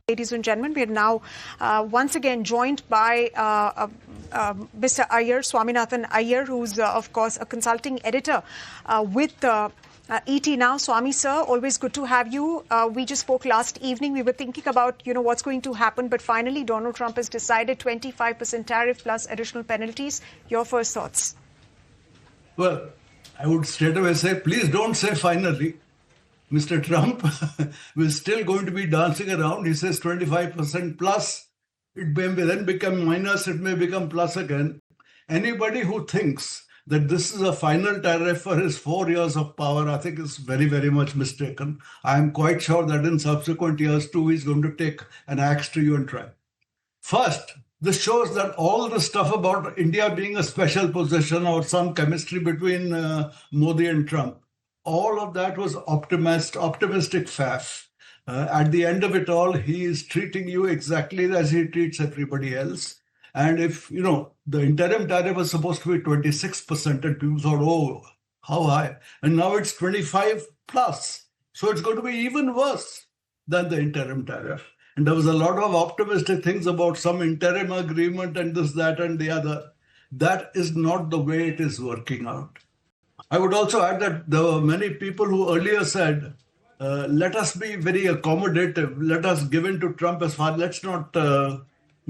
Ladies and gentlemen, we are now once again joined by Mr. Aiyar, Swaminathan Aiyar, who's of course a consulting editor with ET Now. Swami sir, always good to have you. We just spoke last evening. We were thinking about what's going to happen, but finally Donald Trump has decided 25% tariff plus additional penalties. Your first thoughts? Well, I would straight away say, please don't say finally. Mr. Trump is still going to be dancing around. He says 25% plus. It may then become minus. It may become plus again. Anybody who thinks that this is a final tariff for his 4 years of power, I think is very, very much mistaken. I am quite sure that in subsequent years too, he's going to take an axe to you and try. First, this shows that all the stuff about India being a special position or some chemistry between Modi and Trump, all of that was optimistic faff. At the end of it all, he is treating you exactly as he treats everybody else. And if, the interim tariff was supposed to be 26% and people thought, oh, how high? And now it's 25 plus. So it's going to be even worse than the interim tariff. And there was a lot of optimistic things about some interim agreement and this, that, and the other. That is not the way it is working out. I would also add that there were many people who earlier said, let us be very accommodative. Let us give in to Trump as far. Let's not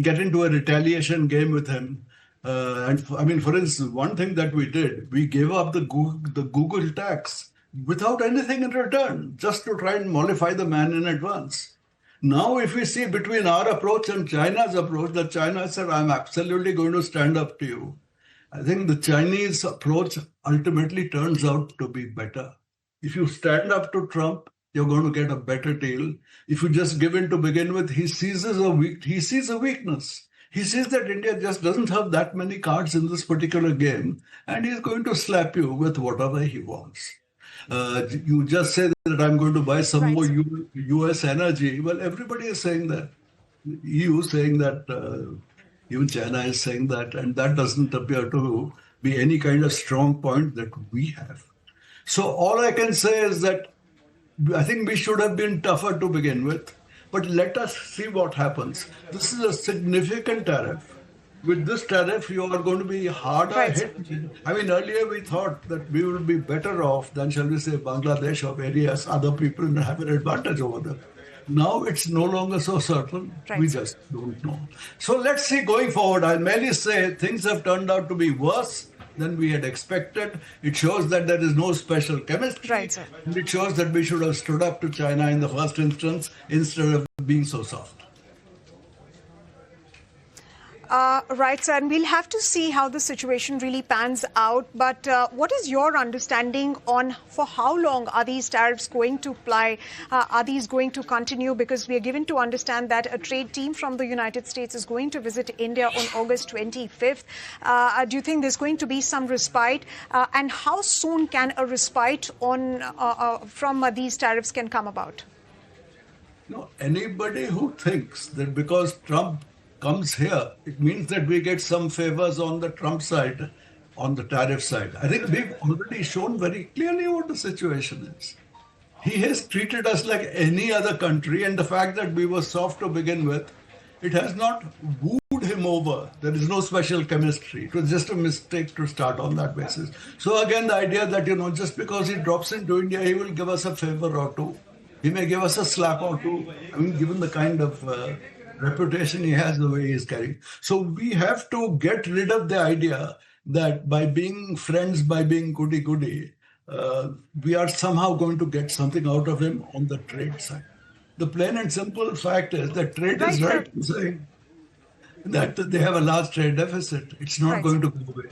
get into a retaliation game with him. For instance, one thing that we did, we gave up the Google tax without anything in return, just to try and mollify the man in advance. Now, if we see between our approach and China's approach, that China said, I'm absolutely going to stand up to you. I think the Chinese approach ultimately turns out to be better. If you stand up to Trump, you're going to get a better deal. If you just give in to begin with, he sees a weakness. He sees that India just doesn't have that many cards in this particular game, and he's going to slap you with whatever he wants. You just say that I'm going to buy some more US energy. Well, everybody is saying that. EU is saying that. Even China is saying that, and that doesn't appear to be any kind of strong point that we have. So all I can say is that I think we should have been tougher to begin with, but let us see what happens. This is a significant tariff. With this tariff, you are going to be harder hit. Earlier we thought that we will be better off than, shall we say, Bangladesh or various other people and have an advantage over them. Now it's no longer so certain. We just don't know. So let's see going forward. I'll merely say things have turned out to be worse than we had expected. It shows that there is no special chemistry. And it shows that we should have stood up to China in the first instance instead of being so soft. Sir, and we'll have to see how the situation really pans out. But what is your understanding on for how long are these tariffs going to apply? Are these going to continue? Because we are given to understand that a trade team from the United States is going to visit India on August 25th. Do you think there's going to be some respite? And how soon can a respite from these tariffs can come about? Anybody who thinks that because Trump comes here, it means that we get some favors on the Trump side, on the tariff side. I think we've already shown very clearly what the situation is. He has treated us like any other country, and the fact that we were soft to begin with, it has not wooed him over. There is no special chemistry. It was just a mistake to start on that basis. So again, the idea that, just because he drops into India, he will give us a favor or two. He may give us a slap or two. Given the kind of reputation he has, the way he is carrying. So we have to get rid of the idea that by being friends, by being goody-goody, we are somehow going to get something out of him on the trade side. The plain and simple fact is that trade is right in saying that they have a large trade deficit. It's not going to go away.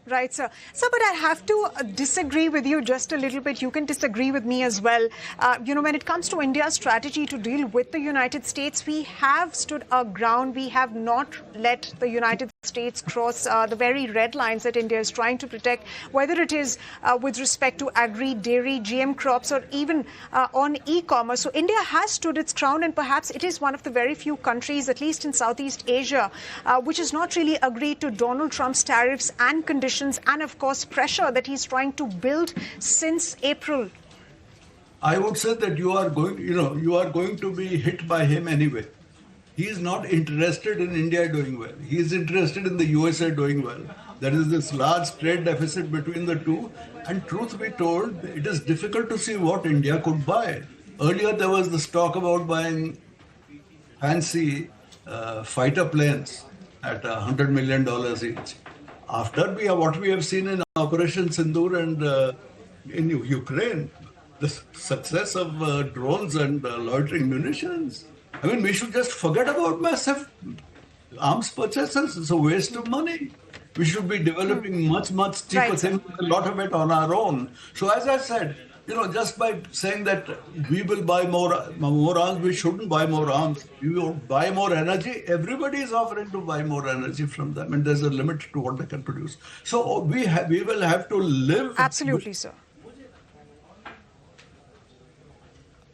Right, sir. Sir, but I have to disagree with you just a little bit. You can disagree with me as well. When it comes to India's strategy to deal with the United States, we have stood our ground. We have not let the United States cross the very red lines that India is trying to protect, whether it is with respect to agri, dairy, GM crops, or even on e-commerce. So India has stood its ground, and perhaps it is one of the very few countries, at least in Southeast Asia, which has not really agreed to Donald Trump's tariffs and conditions and, of course, pressure that he's trying to build since April. I would say that you are going to be hit by him anyway. He is not interested in India doing well. He is interested in the USA doing well. There is this large trade deficit between the two. And truth be told, it is difficult to see what India could buy. Earlier, there was this talk about buying fancy fighter planes at $100 million each. After what we have seen in Operation Sindoor and in Ukraine, the success of drones and loitering munitions. I mean, we should just forget about massive arms purchases. It's a waste of money. We should be developing much cheaper things, a lot of it on our own. So as I said, just by saying that we will buy more arms, we shouldn't buy more arms. We won't buy more energy. Everybody is offering to buy more energy from them, and there's a limit to what they can produce. So we will have to live. Absolutely, sir.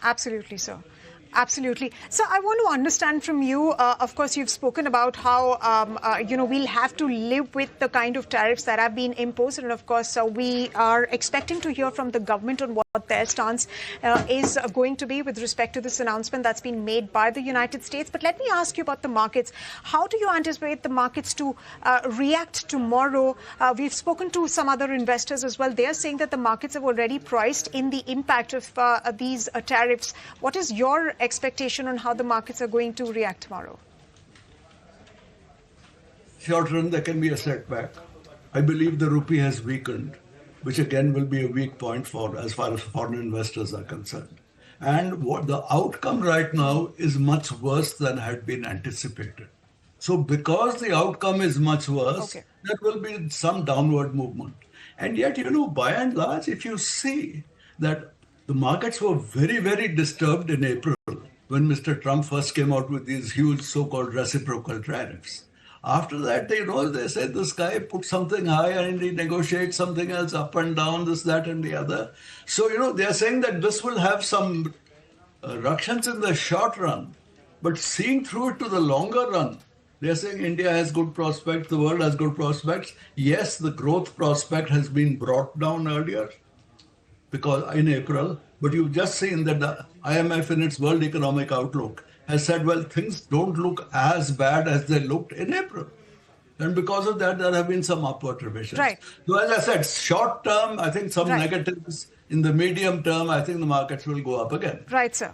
Absolutely, sir. Absolutely. So I want to understand from you, of course, you've spoken about how, we'll have to live with the kind of tariffs that have been imposed. And of course, we are expecting to hear from the government on what their stance is going to be with respect to this announcement that's been made by the United States. But let me ask you about the markets. How do you anticipate the markets to react tomorrow? We've spoken to some other investors as well. They're saying that the markets have already priced in the impact of these tariffs. What is your expectation on how the markets are going to react tomorrow? Short run, there can be a setback. I believe the rupee has weakened, which again will be a weak point as far as foreign investors are concerned. And what the outcome right now is much worse than had been anticipated. So because the outcome is much worse, there will be some downward movement. And yet, by and large, if you see that the markets were very disturbed in April when Mr. Trump first came out with these huge so-called reciprocal tariffs. After that, they said this guy put something high and he negotiates something else up and down, this, that, and the other. So, they're saying that this will have some ructions in the short run, but seeing through it to the longer run, they're saying India has good prospects, the world has good prospects. Yes, the growth prospect has been brought down earlier, because in April, but you've just seen that the IMF in its World Economic Outlook has said, well, things don't look as bad as they looked in April. And because of that, there have been some upward revisions. Right. So as I said, short term, I think some negatives. In the medium term, I think the markets will go up again. Right, sir.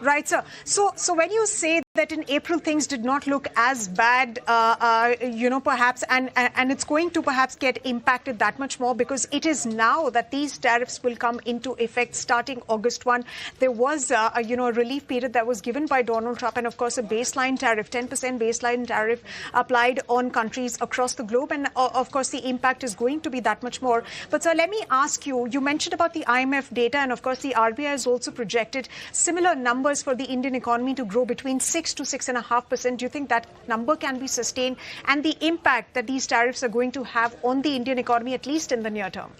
Right, sir. So when you say that in April things did not look as bad, perhaps, and it's going to perhaps get impacted that much more because it is now that these tariffs will come into effect starting August 1. There was, a relief period that was given by Donald Trump and, of course, a baseline tariff, 10% baseline tariff applied on countries across the globe. And, of course, the impact is going to be that much more. But, sir, let me ask you, you mentioned about the IMF data and, of course, the RBI has also projected similar numbers for the Indian economy to grow between 6 to 6.5%. Do you think that number can be sustained and the impact that these tariffs are going to have on the Indian economy, at least in the near term?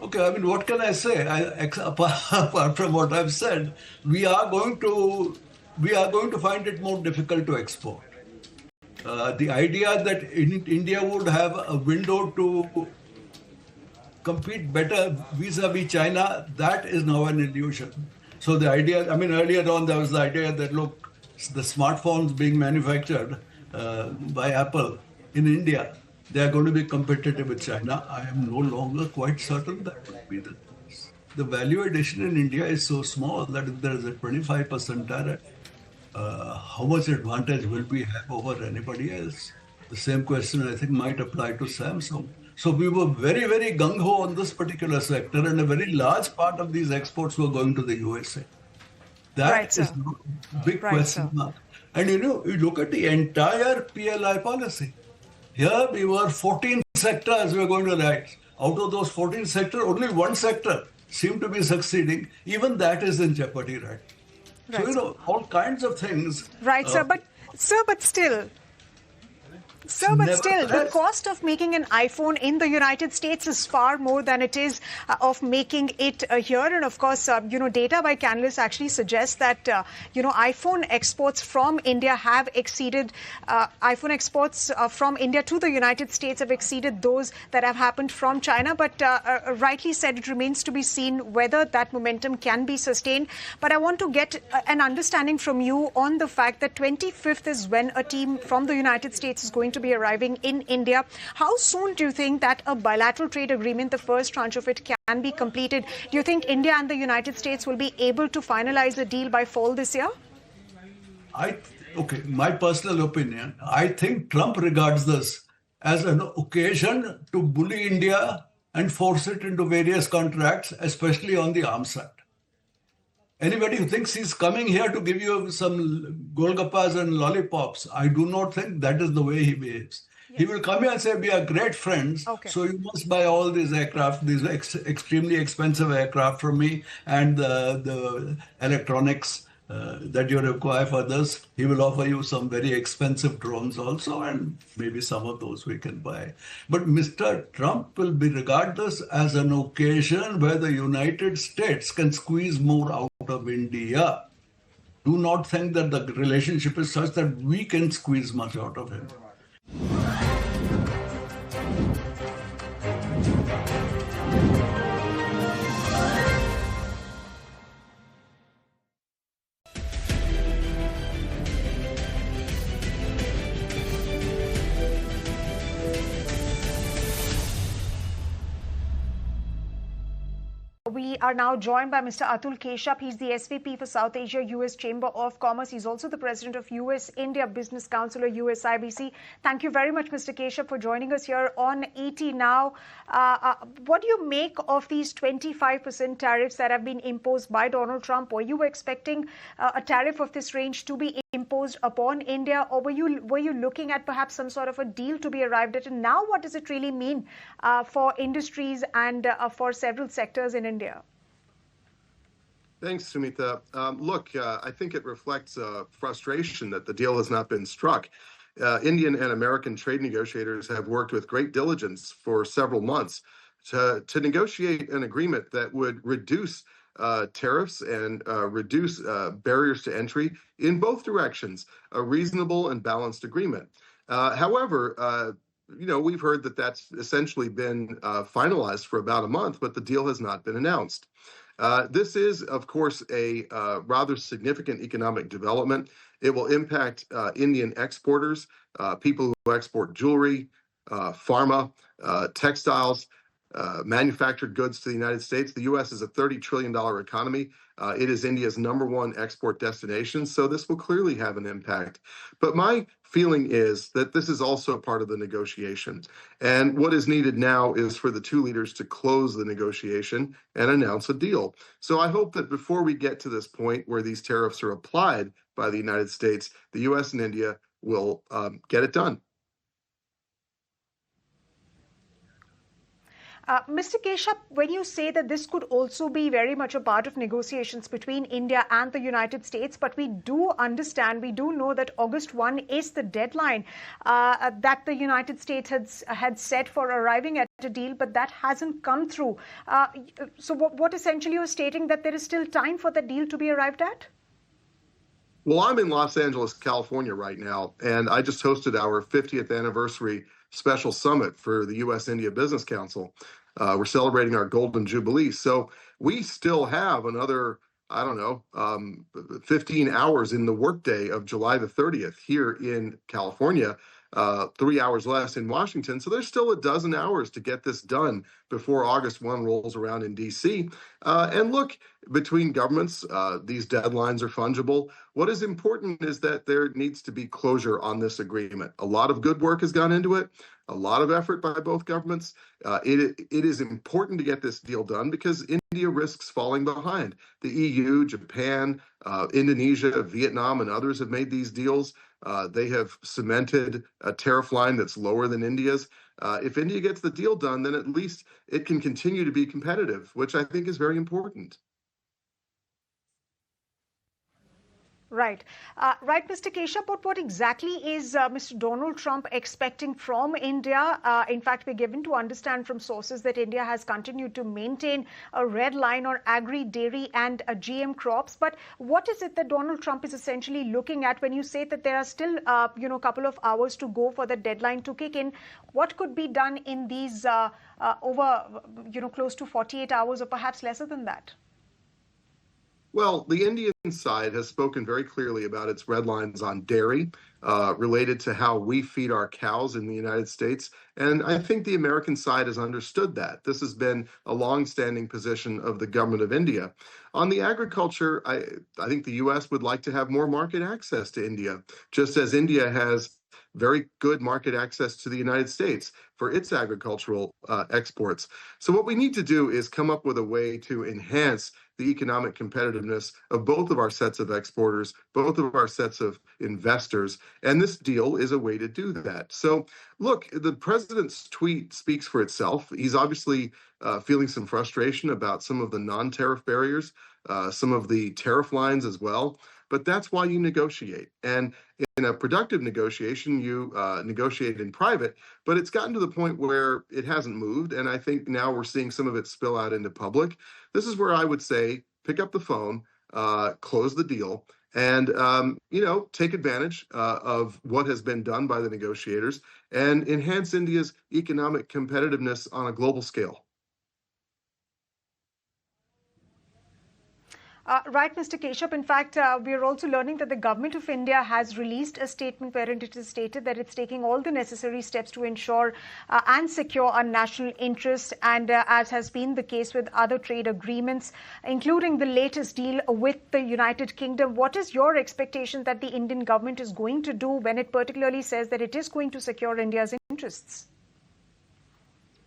Okay, I mean, what can I say? Apart from what I've said, we are going to find it more difficult to export. The idea that India would have a window to compete better vis-a-vis China, that is now an illusion. So the idea, earlier on there was the idea that, look, the smartphones being manufactured by Apple in India, they are going to be competitive with China. I am no longer quite certain that would be the case. The value addition in India is so small that if there is a 25% tariff, how much advantage will we have over anybody else? The same question, I think, might apply to Samsung. So we were very, very gung-ho on this particular sector, and a very large part of these exports were going to the USA. That is a big question mark. And you look at the entire PLI policy. Here we were 14 sectors we were going to write. Out of those 14 sectors, only one sector seemed to be succeeding. Even that is in jeopardy, right? So, all kinds of things. Right, sir. But still, So, but still, the Nevertheless, cost of making an iPhone in the United States is far more than it is of making it here. And of course, data by Canalys actually suggests that, iPhone exports from India have exceeded, iPhone exports from India to the United States have exceeded those that have happened from China. But rightly said, it remains to be seen whether that momentum can be sustained. But I want to get an understanding from you on the fact that 25th is when a team from the United States is going to be arriving in India. How soon do you think that a bilateral trade agreement, the first tranche of it, can be completed? Do you think India and the United States will be able to finalize a deal by fall this year? My personal opinion, I think Trump regards this as an occasion to bully India and force it into various contracts, especially on the arms side. Anybody who thinks he's coming here to give you some golgappas and lollipops, I do not think that is the way he behaves. Yes. He will come here and say, we are great friends, so you must buy all these aircraft, these extremely expensive aircraft from me, and the electronics that you require for this. He will offer you some very expensive drones also, and maybe some of those we can buy. But Mr. Trump will regard this as an occasion where the United States can squeeze more out of India. Do not think that the relationship is such that we can squeeze much out of him. We are now joined by Mr. Atul Keshup. He's the SVP for South Asia, U.S. Chamber of Commerce. He's also the president of U.S.-India Business Council, or USIBC. Thank you very much, Mr. Keshup, for joining us here on ET Now. What do you make of these 25% tariffs that have been imposed by Donald Trump? Were you expecting a tariff of this range to be imposed upon India, or were you looking at perhaps some sort of a deal to be arrived at? And now what does it really mean for industries and for several sectors in India? Thanks, Sumita. I think it reflects frustration that the deal has not been struck. Indian and American trade negotiators have worked with great diligence for several months to negotiate an agreement that would reduce tariffs and reduce barriers to entry in both directions, a reasonable and balanced agreement. However, we've heard that that's essentially been finalized for about a month, but the deal has not been announced. This is, of course, a rather significant economic development. It will impact Indian exporters, people who export jewelry, pharma, textiles, manufactured goods to the United States. The U.S. is a $30 trillion economy. It is India's #1 export destination, so this will clearly have an impact. But my feeling is that this is also part of the negotiation. And what is needed now is for the two leaders to close the negotiation and announce a deal. So I hope that before we get to this point where these tariffs are applied by the United States, the U.S. and India will get it done. Mr. Keshup, when you say that this could also be very much a part of negotiations between India and the United States, but we do know that August 1 is the deadline that the United States had set for arriving at a deal, but that hasn't come through. So what essentially you're stating, that there is still time for the deal to be arrived at? Well, I'm in Los Angeles, California right now, and I just hosted our 50th anniversary special summit for the U.S.-India Business Council. We're celebrating our Golden Jubilee. So we still have another, 15 hours in the workday of July the 30th here in California, 3 hours less in Washington. So there's still a dozen hours to get this done before August 1 rolls around in D.C. And look, between governments, these deadlines are fungible. What is important is that there needs to be closure on this agreement. A lot of good work has gone into it, a lot of effort by both governments. It is important to get this deal done because India risks falling behind. The EU, Japan, Indonesia, Vietnam, and others have made these deals. They have cemented a tariff line that's lower than India's. If India gets the deal done, then at least it can continue to be competitive, which I think is very important. Right. Right, Mr. Keshav, but what exactly is Mr. Donald Trump expecting from India? In fact, we're given to understand from sources that India has continued to maintain a red line on agri, dairy, and GM crops. But what is it that Donald Trump is essentially looking at when you say that there are still, a couple of hours to go for the deadline to kick in? What could be done in these over, close to 48 hours or perhaps lesser than that? Well, the Indian side has spoken very clearly about its red lines on dairy, related to how we feed our cows in the United States. And I think the American side has understood that. This has been a longstanding position of the government of India. On the agriculture, I think the U.S. would like to have more market access to India, just as India has very good market access to the United States for its agricultural exports. So what we need to do is come up with a way to enhance the economic competitiveness of both of our sets of exporters, both of our sets of investors, and this deal is a way to do that. So look, the president's tweet speaks for itself. He's obviously feeling some frustration about some of the non-tariff barriers, some of the tariff lines as well. But that's why you negotiate. And in a productive negotiation, you negotiate in private, but it's gotten to the point where it hasn't moved. And I think now we're seeing some of it spill out into public. This is where I would say, pick up the phone, close the deal, and take advantage of what has been done by the negotiators and enhance India's economic competitiveness on a global scale. Right, Mr. Keshav. In fact, we are also learning that the government of India has released a statement wherein it is stated that it's taking all the necessary steps to ensure and secure our national interests. And as has been the case with other trade agreements, including the latest deal with the United Kingdom, what is your expectation that the Indian government is going to do when it particularly says that it is going to secure India's interests?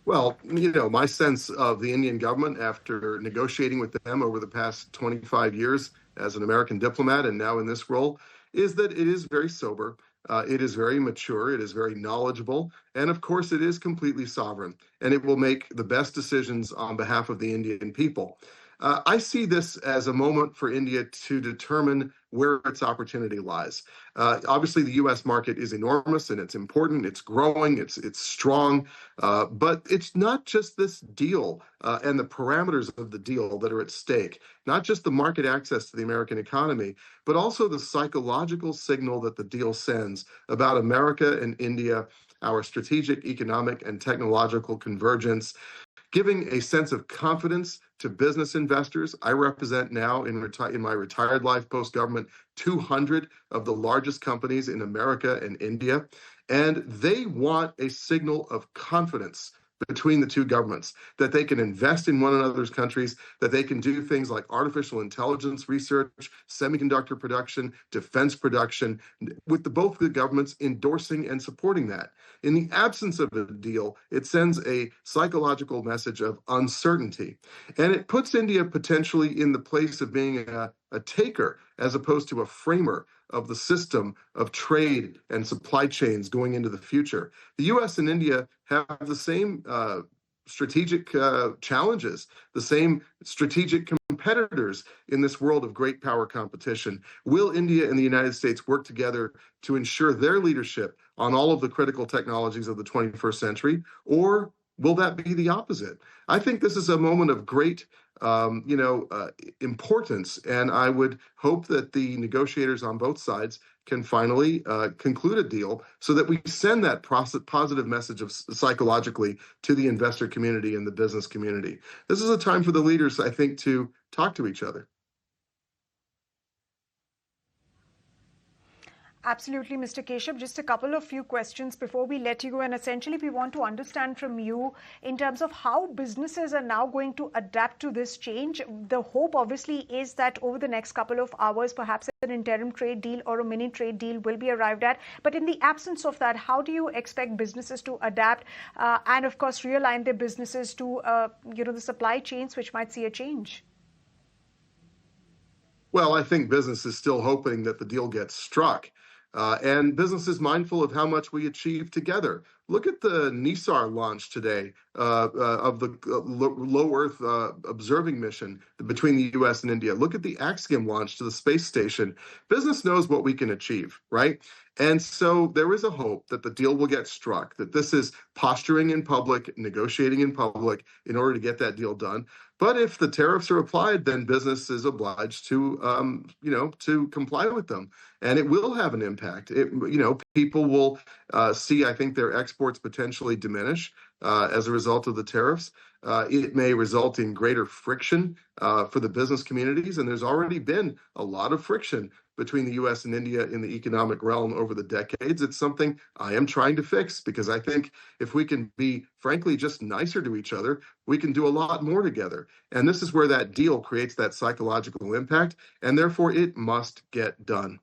Well, my sense of the Indian government after negotiating with them over the past 25 years as an American diplomat and now in this role is that it is very sober. It is very mature. It is very knowledgeable. And of course, it is completely sovereign. And it will make the best decisions on behalf of the Indian people. I see this as a moment for India to determine where its opportunity lies. Obviously, the U.S. market is enormous and it's important. It's growing. It's strong. But it's not just this deal and the parameters of the deal that are at stake, not just the market access to the American economy, but also the psychological signal that the deal sends about America and India, our strategic, economic, and technological convergence, giving a sense of confidence to business investors. I represent now in my retired life post-government 200 of the largest companies in America and India, and they want a signal of confidence between the two governments, that they can invest in one another's countries, that they can do things like artificial intelligence research, semiconductor production, defense production, with both the governments endorsing and supporting that. In the absence of a deal, it sends a psychological message of uncertainty. And it puts India potentially in the place of being a taker as opposed to a framer of the system of trade and supply chains going into the future. The U.S. and India have the same strategic challenges, the same strategic competitors in this world of great power competition. Will India and the United States work together to ensure their leadership on all of the critical technologies of the 21st century, or will that be the opposite? I think this is a moment of great importance. And I would hope that the negotiators on both sides can finally conclude a deal so that we send that positive message of psychologically to the investor community and the business community. This is a time for the leaders, I think, to talk to each other. Absolutely, Mr. Keshav. Just a couple of few questions before we let you go. And essentially, we want to understand from you in terms of how businesses are now going to adapt to this change. The hope, obviously, is that over the next couple of hours, perhaps an interim trade deal or a mini trade deal will be arrived at. But in the absence of that, how do you expect businesses to adapt and, of course, realign their businesses to, the supply chains, which might see a change? Well, I think business is still hoping that the deal gets struck. And business is mindful of how much we achieve together. Look at the NISAR launch today of the low Earth observing mission between the U.S. and India. Look at the Axiom launch to the space station. Business knows what we can achieve, right? And so there is a hope that the deal will get struck, that this is posturing in public, negotiating in public in order to get that deal done. But if the tariffs are applied, then business is obliged to, to comply with them, and it will have an impact. People will see, I think, their exports potentially diminish as a result of the tariffs. It may result in greater friction for the business communities, and there's already been a lot of friction between the U.S. and India in the economic realm over the decades. It's something I am trying to fix, because I think if we can be, frankly, just nicer to each other, we can do a lot more together. And this is where that deal creates that psychological impact, and therefore it must get done.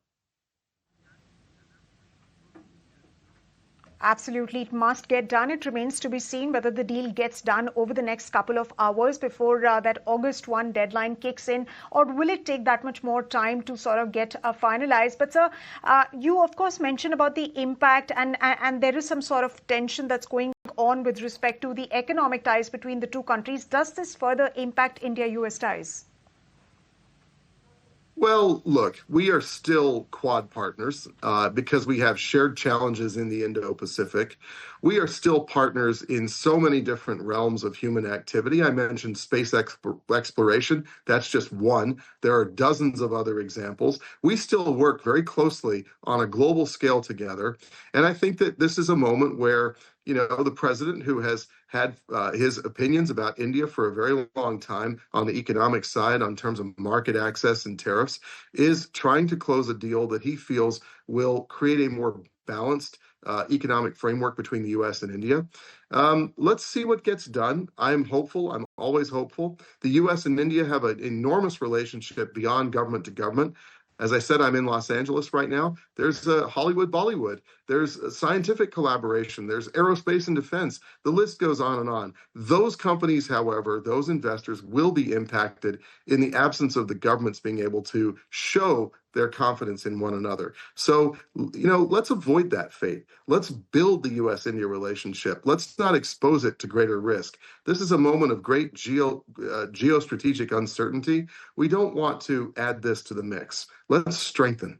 Absolutely, it must get done. It remains to be seen whether the deal gets done over the next couple of hours before that August 1 deadline kicks in, or will it take that much more time to sort of get finalized? But sir, you of course mentioned about the impact, and there is some sort of tension that's going on with respect to the economic ties between the two countries. Does this further impact India-US ties? Well, look, we are still Quad partners because we have shared challenges in the Indo-Pacific. We are still partners in so many different realms of human activity. I mentioned space exploration. That's just one. There are dozens of other examples. We still work very closely on a global scale together. And I think that this is a moment where, the president, who has had his opinions about India for a very long time on the economic side, on terms of market access and tariffs, is trying to close a deal that he feels will create a more balanced economic framework between the U.S. and India. Let's see what gets done. I'm hopeful. I'm always hopeful. The U.S. and India have an enormous relationship beyond government to government. As I said, I'm in Los Angeles right now. There's Hollywood, Bollywood. There's scientific collaboration. There's aerospace and defense. The list goes on and on. Those companies, however, those investors will be impacted in the absence of the governments being able to show their confidence in one another. So, let's avoid that fate. Let's build the U.S.-India relationship. Let's not expose it to greater risk. This is a moment of great geostrategic uncertainty. We don't want to add this to the mix. Let's strengthen.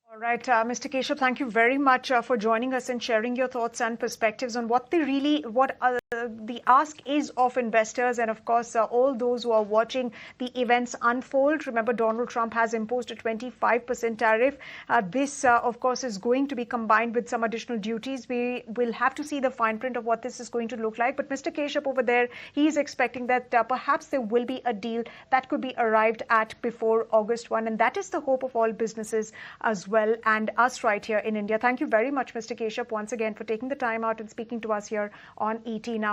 All right, Mr. Keshav, thank you very much for joining us and sharing your thoughts and perspectives on what the ask is of investors, and of course all those who are watching the events unfold. Remember, Donald Trump has imposed a 25% tariff. This of course is going to be combined with some additional duties. We will have to see the fine print of what this is going to look like. But Mr. Keshav over there, he is expecting that perhaps there will be a deal that could be arrived at before August 1, and that is the hope of all businesses as well, and us right here in India. Thank you very much, Mr. Keshav, once again for taking the time out and speaking to us here on ET Now.